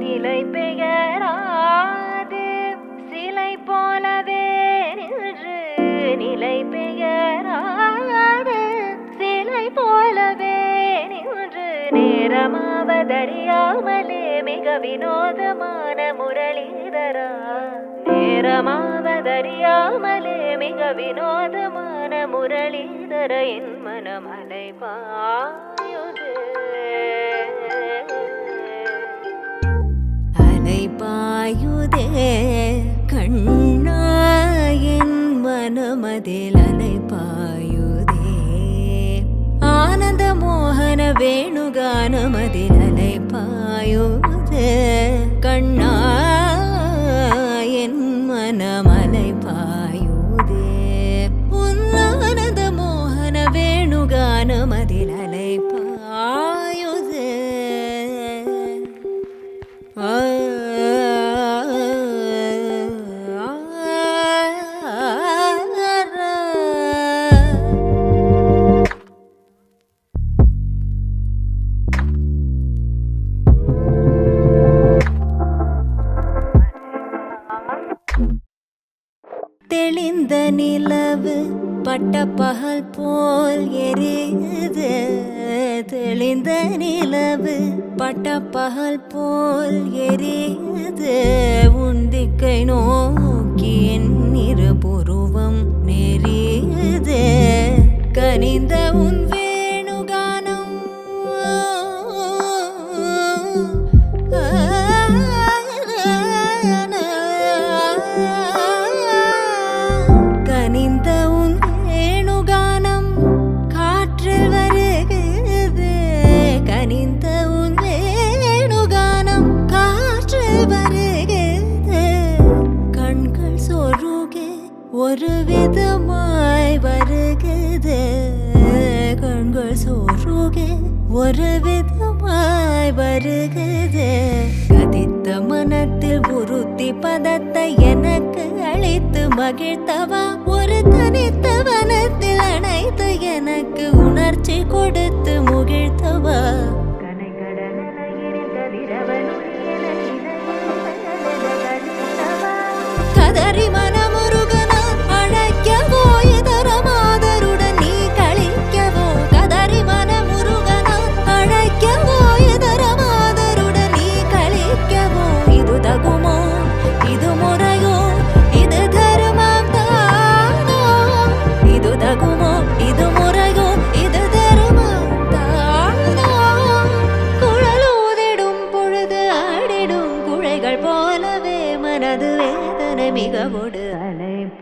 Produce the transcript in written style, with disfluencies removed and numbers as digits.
நிலை பெயராது சிலை போலவே நின்று நிலை பெயராது சிலை போலவே நின்று நேரமாவதறியாமலே மிக வினோதமான முரளிதரா நேரமாவதறியாமலே மிக வினோதமான முரளிதர என் மனம் அலைபாயுதே அலைபாயுதே கண்ணா என் மனமதில் அலைபாயுதே ஆனந்த மோகன வேணுகானமதில் அலைபாயுதே கண்ணா என் மனம் அலைபாயுதே உன் ஆனந்த மோகன வேணுகானமதில் அலைபாயுதே தெளிந்த நிலவு பட்ட பகல் போல் எரியுது தெளிந்த நிலவு பட்ட பகல் போல் எரியுது உந்திக்கை நோக்கி என் இருபுருவம் நெறியுது கனிந்த உன் வேணுகானம் கனிந்த உன் வேணுகானம் காற்றில் வருகிறது கனிந்த உன் வேணுகானம் காற்றில் வருகிறது கண்கள் சொருகே ஒரு விதமாய் வருகிறது கண்கள் சொருகே ஒரு விதமாய் வருகிறது கதித்த மனத்தில் உறுத்தி பதத்தை எனக்கு அழைத்து மகிழ்த்தவா ஒரு தனித்த வனத்தில் அணைத்து எனக்கு உணர்ச்சி கொடுத்து முகிழ்த்தவா கதறி மனமுருகனா அழைக்கவோ இதர மாதருடன் நீ கழிக்கவோ கதறி மனமுருகனா அழைக்கவோ இதர மாதருடன் நீ கழிக்கவோ இது தகுமோ இது முறையோ இது தருமம் தானோ இது தகுமோ இது முறையோ இது தருமம் தானோ குழலூதிடும் பொழுது ஆடிடும் குழைகள் போலவே மனது வேதனை மிகவோடு அலைபாயுதே